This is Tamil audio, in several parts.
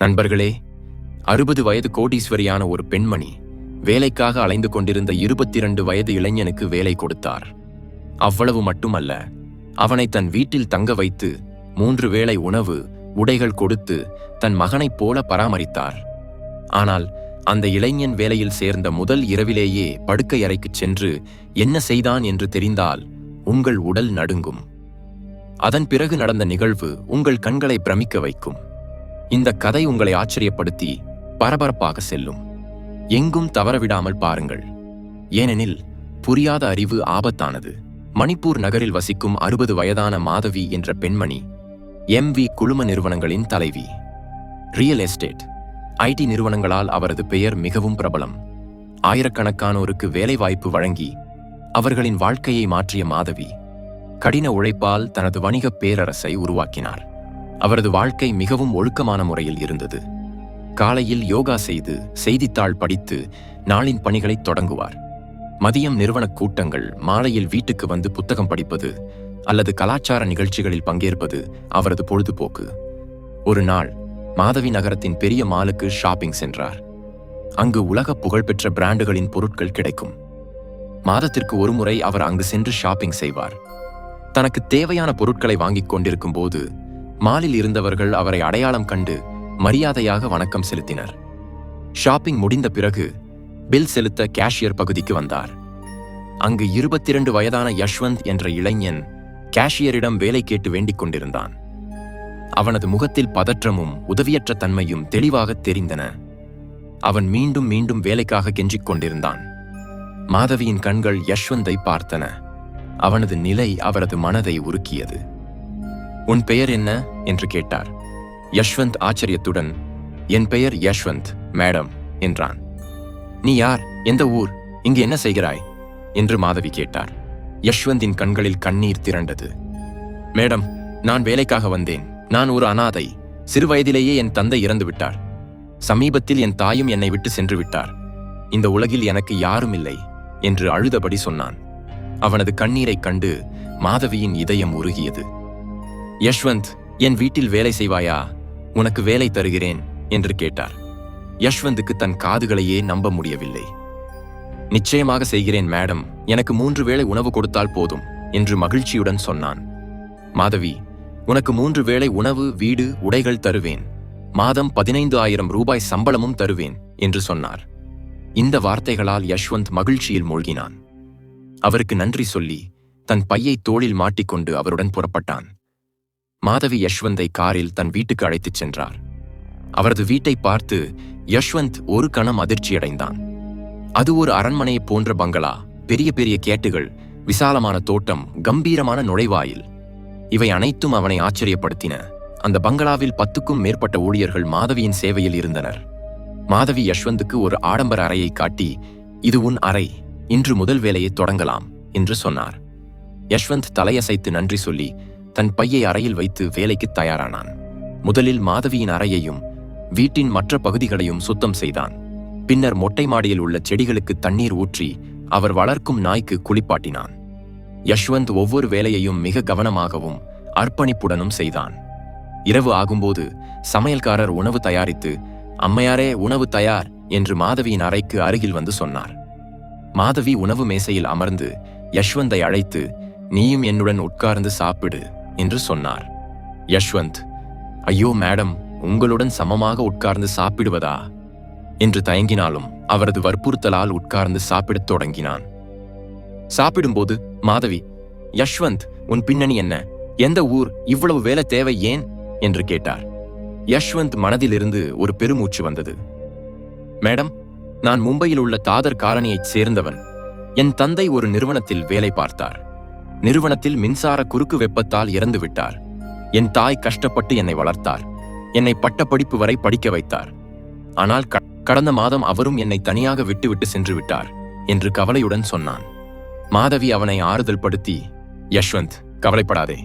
நண்பர்களே, 60 வயது கோடீஸ்வரியான ஒரு பெண்மணி வேலைக்காக அலைந்து கொண்டிருந்த 22 வயது இளைஞனுக்கு வேலை கொடுத்தார். அவ்வளவு மட்டுமல்ல, அவனை தன் வீட்டில் தங்க வைத்து 3 வேளை உணவு, உடைகள் கொடுத்து தன் மகனைப் போல பராமரித்தார். ஆனால் அந்த இளைஞன் வேலையில் சேர்ந்த முதல் இரவிலேயே படுக்கை அறைக்குச் சென்று என்ன செய்தான் என்று தெரிந்தால் உங்கள் உடல் நடுங்கும். அதன் பிறகு நடந்த நிகழ்வு உங்கள் கண்களை பிரமிக்க வைக்கும். இந்த கதை உங்களை ஆச்சரியப்படுத்தி பரபரப்பாக செல்லும். எங்கும் தவறவிடாமல் பாருங்கள், ஏனெனில் புரியாத அறிவு ஆபத்தானது. மணிப்பூர் நகரில் வசிக்கும் 60 வயதான மாதவி என்ற பெண்மணி MV குழும நிறுவனங்களின் தலைவி. ரியல் எஸ்டேட், IT நிறுவனங்களால் அவரது பெயர் மிகவும் பிரபலம். ஆயிரக்கணக்கானோருக்கு வேலைவாய்ப்பு வழங்கி அவர்களின் வாழ்க்கையை மாற்றிய மாதவி கடின உழைப்பால் தனது வணிக பேரரசை உருவாக்கினார். அவரது வாழ்க்கை மிகவும் ஒழுக்கமான முறையில் இருந்தது. காலையில் யோகா செய்து செய்தித்தாள் படித்து நாளின் பணிகளை தொடங்குவார். மதியம் நிறுவன கூட்டங்கள், மாலையில் வீட்டுக்கு வந்து புத்தகம் படிப்பது அல்லது கலாச்சார நிகழ்ச்சிகளில் பங்கேற்பது அவரது பொழுதுபோக்கு. ஒரு நாள் மாதவி நகரத்தின் பெரிய மாலுக்கு ஷாப்பிங் சென்றார். அங்கு உலக புகழ்பெற்ற பிராண்டுகளின் பொருட்கள் கிடைக்கும். மாதத்திற்கு ஒருமுறை அவர் அங்கு சென்று ஷாப்பிங் செய்வார். தனக்கு தேவையான பொருட்களை வாங்கிக் கொண்டிருக்கும் போது மாலில் இருந்தவர்கள் அவரை அடையாளம் கண்டு மரியாதையாக வணக்கம் செலுத்தினர். ஷாப்பிங் முடிந்த பிறகு பில் செலுத்த கேஷியர் பகுதிக்கு வந்தார். அங்கு 22 வயதான யஷ்வந்த் என்ற இளைஞன் கேஷியரிடம் வேலை கேட்டு வேண்டிக் கொண்டிருந்தான். அவனது முகத்தில் பதற்றமும் உதவியற்ற தன்மையும் தெளிவாக தெரிந்தன. அவன் மீண்டும் மீண்டும் வேலைக்காக கெஞ்சிக் கொண்டிருந்தான். மாதவியின் கண்கள் யஷ்வந்தை பார்த்தன. அவனது நிலை அவரது மனதை உருக்கியது. உன் பெயர் என்ன என்று கேட்டார். யஷ்வந்த் ஆச்சரியத்துடன், என் பெயர் யஷ்வந்த் மேடம் என்றான். நீ யார்? எந்த ஊர்? இங்கு என்ன செய்கிறாய் என்று மாதவி கேட்டார். யஷ்வந்தின் கண்களில் கண்ணீர் திரண்டது. மேடம், நான் வேலைக்காக வந்தேன். நான் ஒரு அனாதை. சிறு வயதிலேயே என் தந்தை இறந்து விட்டார். சமீபத்தில் என் தாயும் என்னை விட்டு சென்று விட்டார். இந்த உலகில் எனக்கு யாரும் இல்லை என்று அழுதபடி சொன்னான். அவனது கண்ணீரைக் கண்டு மாதவியின் இதயம் உருகியது. யஷ்வந்த், என் வீட்டில் வேலை செய்வாயா? உனக்கு வேலை தருகிறேன் என்று கேட்டார். யஷ்வந்துக்கு தன் காதுகளையே நம்ப முடியவில்லை. நிச்சயமாக செய்கிறேன் மேடம், எனக்கு 3 வேளை உணவு கொடுத்தால் போதும் என்று மகிழ்ச்சியுடன் சொன்னான். மாதவி, உனக்கு 3 வேளை உணவு, வீடு, உடைகள் தருவேன். மாதம் 15,000 ரூபாய் சம்பளமும் தருவேன் என்று சொன்னார். இந்த வார்த்தைகளால் யஷ்வந்த் மகிழ்ச்சியில் மூழ்கினான். அவருக்கு நன்றி சொல்லி தன் பையை தோளில் மாட்டிக்கொண்டு அவருடன் புறப்பட்டான். மாதவி யஷ்வந்தை காரில் தன் வீட்டுக்கு அழைத்துச் சென்றார். அவரது வீட்டை பார்த்து யஷ்வந்த் ஒரு கணம் அதிர்ச்சியடைந்தான். அது ஒரு அரண்மனையை போன்ற பங்களா, பெரிய பெரிய கேட்டுகள், விசாலமான தோட்டம், கம்பீரமான நுழைவாயில். இவை அனைத்தும் அவனை ஆச்சரியப்படுத்தின. அந்த பங்களாவில் 10க்கும் மேற்பட்ட ஊழியர்கள் மாதவியின் சேவையில் இருந்தனர். மாதவி யஷ்வந்துக்கு ஒரு ஆடம்பர அறையை காட்டி, இது உன் அறை, இன்று முதல் வேலையை தொடங்கலாம் என்று சொன்னார். யஷ்வந்த் தலையசைத்து நன்றி சொல்லி தன் பையை அறையில் வைத்து வேலைக்கு தயாரானான். முதலில் மாதவியின் அறையையும் வீட்டின் மற்ற பகுதிகளையும் சுத்தம் செய்தான். பின்னர் மொட்டை மாடியில் உள்ள செடிகளுக்கு தண்ணீர் ஊற்றி அவர் வளர்க்கும் நாய்க்கு குளிப்பாட்டினான். யஷ்வந்த் ஒவ்வொரு வேலையையும் மிக கவனமாகவும் அர்ப்பணிப்புடனும் செய்தான். இரவு ஆகும்போது சமையல்காரர் உணவு தயாரித்து, அம்மையாரே, உணவு தயார் என்று மாதவியின் அறைக்கு அருகில் வந்து சொன்னார். மாதவி உணவு மேசையில் அமர்ந்து யஷ்வந்தை அழைத்து, நீயும் என்னுடன் உட்கார்ந்து சாப்பிடு என்று சொன்னார். யஷ்வந்த், ஐயோ மேடம், உங்களுடன் சமமாக உட்கார்ந்து சாப்பிடுவதா என்று தயங்கினாலும் அவரது வற்புறுத்தலால் உட்கார்ந்து சாப்பிடத் தொடங்கினான். சாப்பிடும்போது மாதவி, யஷ்வந்த், உன் பின்னணி என்ன? எந்த ஊர்? இவ்வளவு வேலை தேவை ஏன் என்று கேட்டார். யஷ்வந்த் மனதிலிருந்து ஒரு பெருமூச்சு வந்தது. மேடம், நான் மும்பையில் உள்ள தாதர் காலனியைச் சேர்ந்தவன். என் தந்தை ஒரு நிறுவனத்தில் வேலை பார்த்தார். நிறுவனத்தில் மின்சார குறுக்கு வெப்பத்தால் இறந்து விட்டார். என் தாய் கஷ்டப்பட்டு என்னை வளர்த்தார். என்னை பட்டப்படிப்பு வரை படிக்க வைத்தார். ஆனால் கடந்த மாதம் அவரும் என்னை தனியாக விட்டுவிட்டு சென்று விட்டார் என்று கவலையுடன் சொன்னான். மாதவி அவனை ஆறுதல் படுத்தி, யஷ்வந்த், கவலைப்படாதே.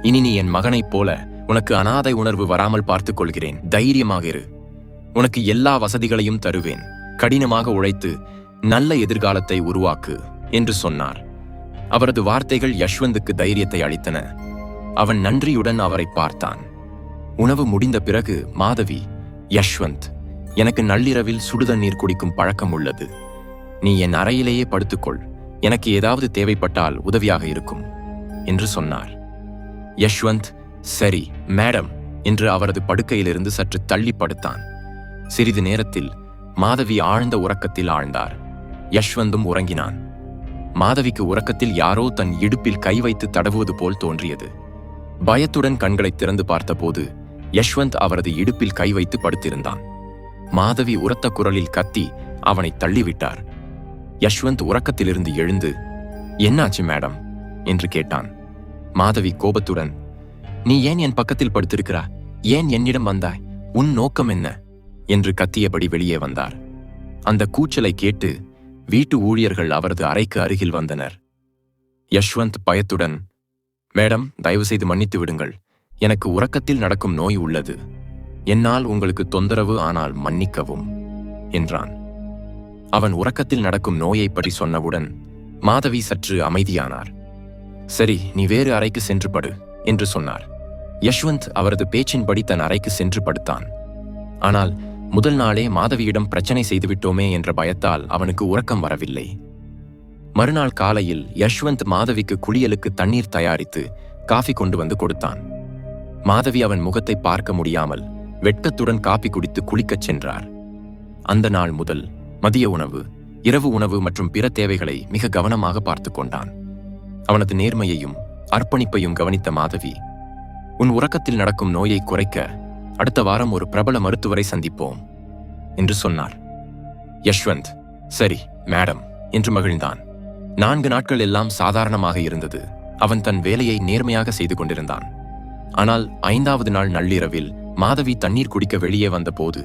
இனி நீ என் மகனைப் போல உனக்கு அனாதை உணர்வு வராமல் பார்த்துக் கொள்கிறேன். தைரியமாக இரு. உனக்கு எல்லா வசதிகளையும் தருவேன். கடினமாக உழைத்து நல்ல எதிர்காலத்தை உருவாக்கு என்று சொன்னார். அவரது வார்த்தைகள் யஷ்வந்துக்கு தைரியத்தை அளித்தன. அவன் நன்றியுடன் அவரை பார்த்தான். உணவு முடிந்த பிறகு மாதவி யஷ்வந்த், எனக்கு நள்ளிரவில் சுடுதண்ணீர் குடிக்கும் பழக்கம் உள்ளது. நீ என் அறையிலேயே படுத்துக்கொள், எனக்கு ஏதாவது தேவைப்பட்டால் உதவியாக இருக்கும் என்று சொன்னார். யஷ்வந்த், சரி மேடம் என்று அவரது படுக்கையிலிருந்து சற்று தள்ளி படுத்தான். சிறிது நேரத்தில் மாதவி ஆழ்ந்த உறக்கத்தில் ஆழ்ந்தார். யஷ்வந்தும் உறங்கினான். மாதவிக்கு உறக்கத்தில் யாரோ தன் இடுப்பில் கை வைத்து தடவுவது போல் தோன்றியது. பயத்துடன் கண்களை திறந்து பார்த்தபோது யஷ்வந்த் அவரது இடுப்பில் கை வைத்து படுத்திருந்தான். மாதவி உரத்த குரலில் கத்தி அவனை தள்ளிவிட்டார். யஷ்வந்த் உறக்கத்திலிருந்து எழுந்து, என்னாச்சு மேடம் என்று கேட்டான். மாதவி கோபத்துடன், நீ ஏன் என் பக்கத்தில் படுத்திருக்கிறா? ஏன் என்னிடம் வந்தாய்? உன் நோக்கம் என்ன என்று கத்தியபடி வெளியே வந்தார். அந்த கூச்சலை கேட்டு வீட்டு ஊழியர்கள் அவரது அறைக்கு அருகில் வந்தனர். யஷ்வந்த் பயத்துடன், மேடம், தயவு செய்து மன்னித்து விடுங்கள், எனக்கு உறக்கத்தில் நடக்கும் நோய் உள்ளது. என்னால் உங்களுக்கு தொந்தரவு ஆனால் மன்னிக்கவும் என்றான். அவன் உறக்கத்தில் நடக்கும் நோயை பற்றி சொன்னவுடன் மாதவி சற்று அமைதியானார். சரி, நீ வேறு அறைக்கு சென்று படு என்று சொன்னார். யஷ்வந்த் அவரது பேச்சின்படி தன் அறைக்கு சென்று படுத்தான். ஆனால் முதல் நாளே மாதவியிடம் பிரச்சனை செய்துவிட்டோமே என்ற பயத்தால் அவனுக்கு உறக்கம் வரவில்லை. மறுநாள் காலையில் யஷ்வந்த் மாதவிக்கு குளியலுக்கு தண்ணீர் தயாரித்து காஃபி கொண்டு வந்து கொடுத்தான். மாதவி அவன் முகத்தை பார்க்க முடியாமல் வெட்கத்துடன் காப்பி குடித்து குளிக்கச் சென்றார். அந்த நாள் முதல் மதிய உணவு, இரவு உணவு மற்றும் பிற தேவைகளை மிக கவனமாக பார்த்து கொண்டான். அவனது நேர்மையையும் அர்ப்பணிப்பையும் கவனித்த மாதவி, உன் உறக்கத்தில் நடக்கும் நோயை குறைக்க அடுத்த வாரம் ஒரு பிரபல மருத்துவரை சந்திப்போம் என்று சொன்னார். யஷ்வந்த், சரி மேடம் என்று மகிழ்ந்தான். 4 நாட்கள் எல்லாம் சாதாரணமாக இருந்தது. அவன் தன் வேலையை நேர்மையாக செய்து கொண்டிருந்தான். ஆனால் 5வது நாள் நள்ளிரவில் மாதவி தண்ணீர் குடிக்க வெளியே வந்தபோது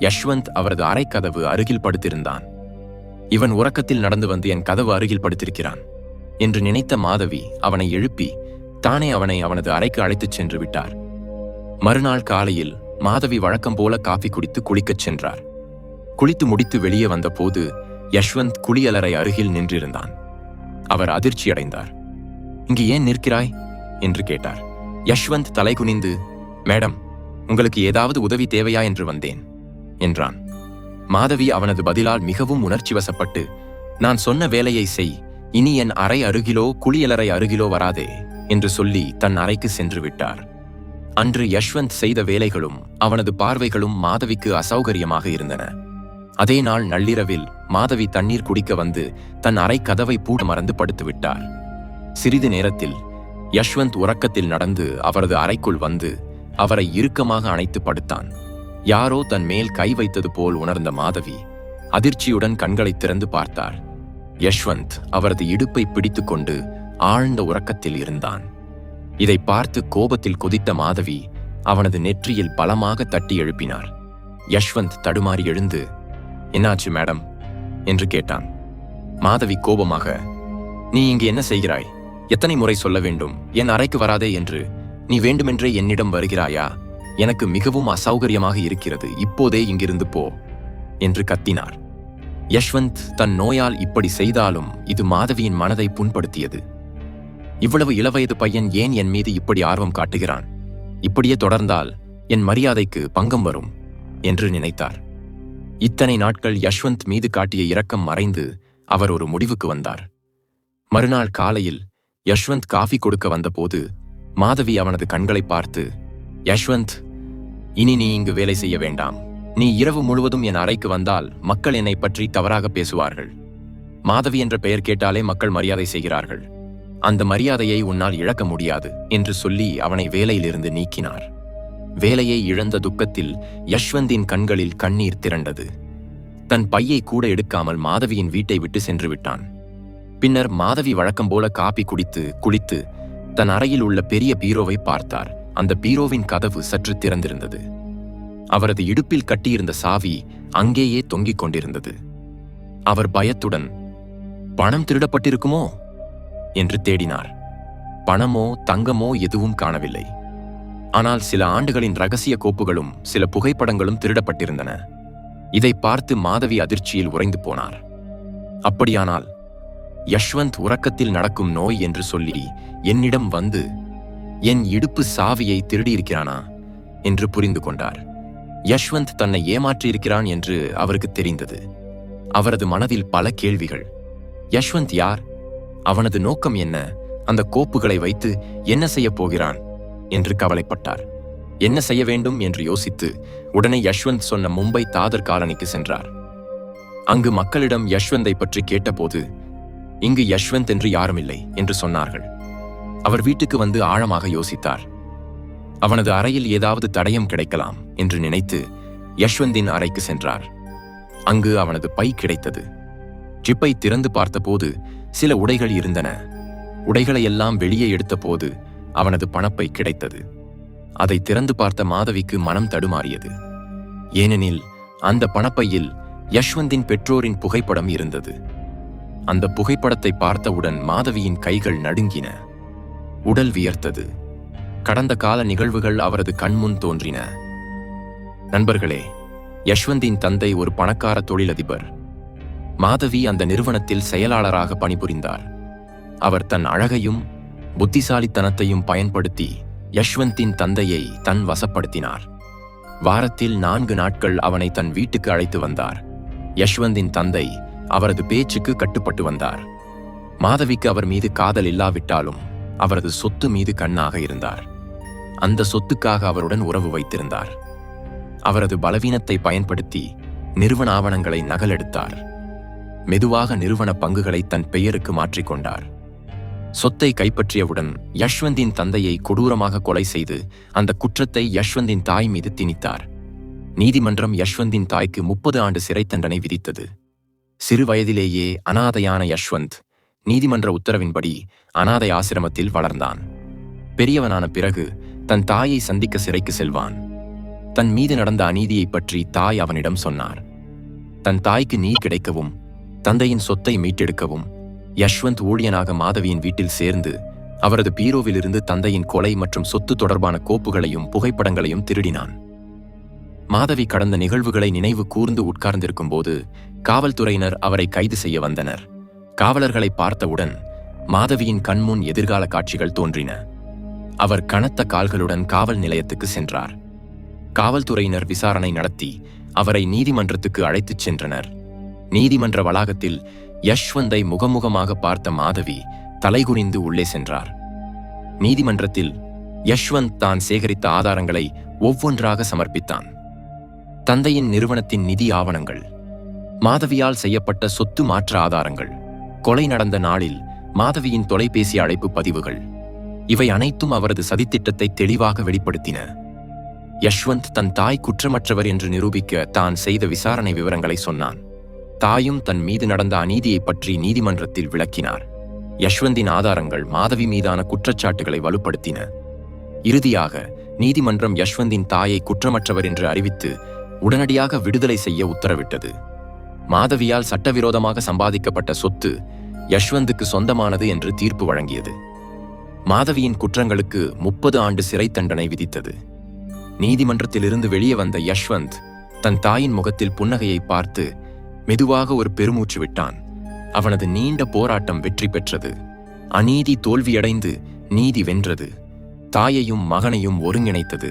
யஷ்வந்த் அவரது அறை கதவு அருகில் படுத்திருந்தான். இவன் உறக்கத்தில் நடந்து வந்து என் கதவு அருகில் படுத்திருக்கிறான் என்று நினைத்த மாதவி அவனை எழுப்பி தானே அவனை அவனது அறைக்கு அழைத்துச் சென்று விட்டார். மறுநாள் காலையில் மாதவி வழக்கம் போல காஃபி குடித்து குளிக்கச் சென்றார். குளித்து முடித்து வெளியே வந்தபோது யஷ்வந்த் குளியலறை அருகில் நின்றிருந்தான். அவர் அதிர்ச்சியடைந்தார். இங்கு ஏன் நிற்கிறாய் என்று கேட்டார். யஷ்வந்த் தலை குனிந்து, மேடம், உங்களுக்கு ஏதாவது உதவி தேவையா என்று வந்தேன் என்றான். மாதவி அவனது பதிலால் மிகவும் உணர்ச்சி வசப்பட்டு, நான் சொன்ன வேலையை செய், இனி என் அறை அருகிலோ குளியலறை அருகிலோ வராதே என்று சொல்லி தன் அறைக்கு சென்று விட்டார். அன்று யஷ்வந்த் செய்த வேலைகளும் அவனது பார்வைகளும் மாதவிக்கு அசௌகரியமாக இருந்தன. அதே நாள் நள்ளிரவில் மாதவி தண்ணீர் குடிக்க வந்து தன் அறை கதவை பூட்ட மறந்து படுத்துவிட்டார். சிறிது நேரத்தில் யஷ்வந்த் உறக்கத்தில் நடந்து அவரது அறைக்குள் வந்து அவரை இறுக்கமாக அணைத்து படுத்தான். யாரோ தன் மேல் கை வைத்தது போல் உணர்ந்த மாதவி அதிர்ச்சியுடன் கண்களை திறந்து பார்த்தார். யஷ்வந்த் அவரது இடுப்பை பிடித்துக்கொண்டு ஆழ்ந்த உறக்கத்தில் இருந்தான். இதை பார்த்து கோபத்தில் கொதித்த மாதவி அவனது நெற்றியில் பலமாக தட்டி எழுப்பினார். யஷ்வந்த் தடுமாறி எழுந்து, என்னாச்சு மேடம் என்று கேட்டான். மாதவி கோபமாக, நீ இங்கு என்ன செய்கிறாய்? எத்தனை முறை சொல்ல வேண்டும் என் அறைக்கு வராதே என்று? நீ வேண்டுமென்றே என்னிடம் வருகிறாயா? எனக்கு மிகவும் அசௌகரியமாக இருக்கிறது, இப்போதே இங்கிருந்து போ என்று கத்தினார். யஷ்வந்த் தன் நோயால் இப்படி செய்தாலும் இது மாதவியின் மனதை புண்படுத்தியது. இவ்வளவு இளவயது பையன் ஏன் என் மீது இப்படி ஆர்வம் காட்டுகிறான்? இப்படியே தொடர்ந்தால் என் மரியாதைக்கு பங்கம் வரும் என்று நினைத்தார். இத்தனை நாட்கள் யஷ்வந்த் மீது காட்டிய இரக்கம் மறைந்து அவர் ஒரு முடிவுக்கு வந்தார். மறுநாள் காலையில் யஷ்வந்த் காஃபி கொடுக்க வந்தபோது மாதவி அவனது கண்களை பார்த்து, யஷ்வந்த், இனி நீ இங்கு வேலை செய்ய வேண்டாம். நீ இரவு முழுவதும் என் அறைக்கு வந்தால் மக்கள் என்னை பற்றி தவறாக பேசுவார்கள். மாதவி என்ற பெயர் கேட்டாலே மக்கள் மரியாதை செய்கிறார்கள். அந்த மரியாதையை உன்னால் இழக்க முடியாது என்று சொல்லி அவனை வேலையிலிருந்து நீக்கினார். வேலையை இழந்த துக்கத்தில் யஷ்வந்தின் கண்களில் கண்ணீர் திரண்டது. தன் பையை கூட எடுக்காமல் மாதவியின் வீட்டை விட்டு சென்று விட்டான். பின்னர் மாதவி வழக்கம் போல காபி குடித்து குளித்து தன் அறையில் உள்ள பெரிய பீரோவை பார்த்தார். அந்த பீரோவின் கதவு சற்று திறந்திருந்தது. அவரது இடுப்பில் கட்டியிருந்த சாவி அங்கேயே தொங்கிக் கொண்டிருந்தது. அவர் பயத்துடன், பணம் திருடப்பட்டிருக்குமோ என்று தேடினார். பணமோ தங்கமோ எதுவும் காணவில்லை. ஆனால் சில ஆண்டுகளின் ரகசிய கோப்புகளும் சில புகைப்படங்களும் திருடப்பட்டிருந்தன. இதை பார்த்து மாதவி அதிர்ச்சியில் உறைந்து போனார். அப்படியானால் யஷ்வந்த் உறக்கத்தில் நடக்கும் நோய் என்று சொல்லி என்னிடம் வந்து என் இடுப்பு சாவியை திருடியிருக்கிறானா என்று புரிந்து கொண்டார். யஷ்வந்த் தன்னை ஏமாற்றியிருக்கிறான் என்று அவருக்கு தெரிந்தது. அவரது மனதில் பல கேள்விகள். யஷ்வந்த் யார்? அவனது நோக்கம் என்ன? அந்த கோப்புகளை வைத்து என்ன செய்யப் போகிறான் என்று கவலைப்பட்டார். என்ன செய்ய வேண்டும் என்று யோசித்து உடனே யஷ்வந்த் சொன்ன மும்பை தாதர் காலனிக்கு சென்றார். அங்கு மக்களிடம் யஷ்வந்தை பற்றி கேட்டபோது, இங்கு யஷ்வந்த் என்று யாருமில்லை என்று சொன்னார்கள். அவர் வீட்டுக்கு வந்து ஆழமாக யோசித்தார். அவனது அறையில் ஏதாவது தடயம் கிடைக்கலாம் என்று நினைத்து யஷ்வந்தின் அறைக்கு சென்றார். அங்கு அவனது பை கிடைத்தது. ஜிப்பை திறந்து பார்த்தபோது சில உடைகள் இருந்தன. உடைகளையெல்லாம் வெளியே எடுத்தபோது அவனது பணப்பை கிடைத்தது. அதை திறந்து பார்த்த மாதவிக்கு மனம் தடுமாறியது. ஏனெனில் அந்த பணப்பையில் யஷ்வந்தின் பெற்றோரின் புகைப்படம் இருந்தது. அந்த புகைப்படத்தை பார்த்தவுடன் மாதவியின் கைகள் நடுங்கின. உடல் வியர்த்தது. கடந்த கால நிகழ்வுகள் அவரது கண்முன் தோன்றின. நண்பர்களே, யஷ்வந்தின் தந்தை ஒரு பணக்கார தொழிலதிபர். மாதவி அந்த நிறுவனத்தில் செயலாளராக பணிபுரிந்தார். அவர் தன் அழகையும் புத்திசாலித்தனத்தையும் பயன்படுத்தி யஷ்வந்தின் தந்தையை தன் வசப்படுத்தினார். வாரத்தில் 4 நாட்கள் அவனை தன் வீட்டுக்கு அழைத்து வந்தார். யஷ்வந்தின் தந்தை அவரது பேச்சுக்கு கட்டுப்பட்டு வந்தார். மாதவிக்கு அவர் மீது காதல் இல்லாவிட்டாலும் அவரது சொத்து மீது கண்ணாக இருந்தார். அந்த சொத்துக்காக அவருடன் உறவு வைத்திருந்தார். அவரது பலவீனத்தை பயன்படுத்தி நிறுவன ஆவணங்களை நகலெடுத்தார். மெதுவாக நிறுவன பங்குகளை தன் பெயருக்கு மாற்றிக்கொண்டார். சொத்தை கைப்பற்றியவுடன் யஷ்வந்தின் தந்தையை கொடூரமாக கொலை செய்து அந்த குற்றத்தை யஷ்வந்தின் தாய் மீது திணித்தார். நீதிமன்றம் யஷ்வந்தின் தாய்க்கு 30 ஆண்டு சிறை தண்டனை விதித்தது. சிறு வயதிலேயே அனாதையான யஷ்வந்த் நீதிமன்ற உத்தரவின்படி அனாதை ஆசிரமத்தில் வளர்ந்தான். பெரியவனான பிறகு தன் தாயை சந்திக்க சிறைக்கு செல்வான். தன் மீது நடந்த அநீதியை பற்றி தாய் அவனிடம் சொன்னார். தன் தாய்க்கு நீதி கிடைக்கவும் தந்தையின் சொத்தை மீட்டெடுக்கவும் யஷ்வந்த் ஊழியனாக மாதவியின் வீட்டில் சேர்ந்து அவரது பீரோவிலிருந்து தந்தையின் கொலை மற்றும் சொத்து தொடர்பான கோப்புகளையும் புகைப்படங்களையும் திருடினான். மாதவி கடந்த நிகழ்வுகளை நினைவு கூர்ந்து உட்கார்ந்திருக்கும் போது காவல்துறையினர் அவரை கைது செய்ய வந்தனர். காவலர்களை பார்த்தவுடன் மாதவியின் கண்முன் எதிர்கால காட்சிகள் தோன்றின. அவர் கனத்த கால்களுடன் காவல் நிலையத்துக்கு சென்றார். காவல்துறையினர் விசாரணை நடத்தி அவரை நீதிமன்றத்துக்கு அழைத்துச் சென்றனர். நீதிமன்ற வளாகத்தில் யஷ்வந்தை முகமுகமாக பார்த்த மாதவி தலைகுனிந்து உள்ளே சென்றார். நீதிமன்றத்தில் யஷ்வந்த் தான் சேகரித்த ஆதாரங்களை ஒவ்வொன்றாக சமர்ப்பித்தான். தந்தையின் நிறுவனத்தின் நிதி ஆவணங்கள், மாதவியால் செய்யப்பட்ட சொத்து மாற்ற ஆதாரங்கள், கொலை நடந்த நாளில் மாதவியின் தொலைபேசி அழைப்பு பதிவுகள், இவை அனைத்தும் அவரது சதித்திட்டத்தை தெளிவாக வெளிப்படுத்தின. யஷ்வந்த் தன் தாய் குற்றமற்றவர் என்று நிரூபிக்க தான் செய்த விசாரணை விவரங்களை சொன்னான். தாயும் தன் மீது நடந்த அநீதியை பற்றி நீதிமன்றத்தில் விளக்கினார். யஷ்வந்தின் ஆதாரங்கள் மாதவி மீதான குற்றச்சாட்டுகளை வலுப்படுத்தின. இறுதியாக நீதிமன்றம் யஷ்வந்தின் தாயை குற்றமற்றவர் என்று அறிவித்து உடனடியாக விடுதலை செய்ய உத்தரவிட்டது. மாதவியால் சட்டவிரோதமாக சம்பாதிக்கப்பட்ட சொத்து யஷ்வந்துக்கு சொந்தமானது என்று தீர்ப்பு வழங்கியது. மாதவியின் குற்றங்களுக்கு 30 ஆண்டு சிறை தண்டனை விதித்தது. நீதிமன்றத்திலிருந்து வெளியே வந்த யஷ்வந்த் தன் தாயின் முகத்தில் புன்னகையை பார்த்து மெதுவாக ஒரு பெருமூச்சு விட்டான். அவனது நீண்ட போராட்டம் வெற்றி பெற்றது. அநீதி தோல்வியடைந்து நீதி வென்றது. தாயையும் மகனையும் ஒருங்கிணைத்தது.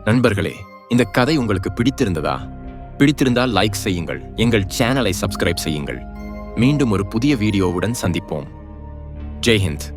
நண்பர்களே, இந்த கதை உங்களுக்கு பிடித்திருந்ததா? பிடித்திருந்தால் லைக் செய்யுங்கள், எங்கள் சேனலை சப்ஸ்கிரைப் செய்யுங்கள். மீண்டும் ஒரு புதிய வீடியோவுடன் சந்திப்போம். ஜெய் ஹிந்த்.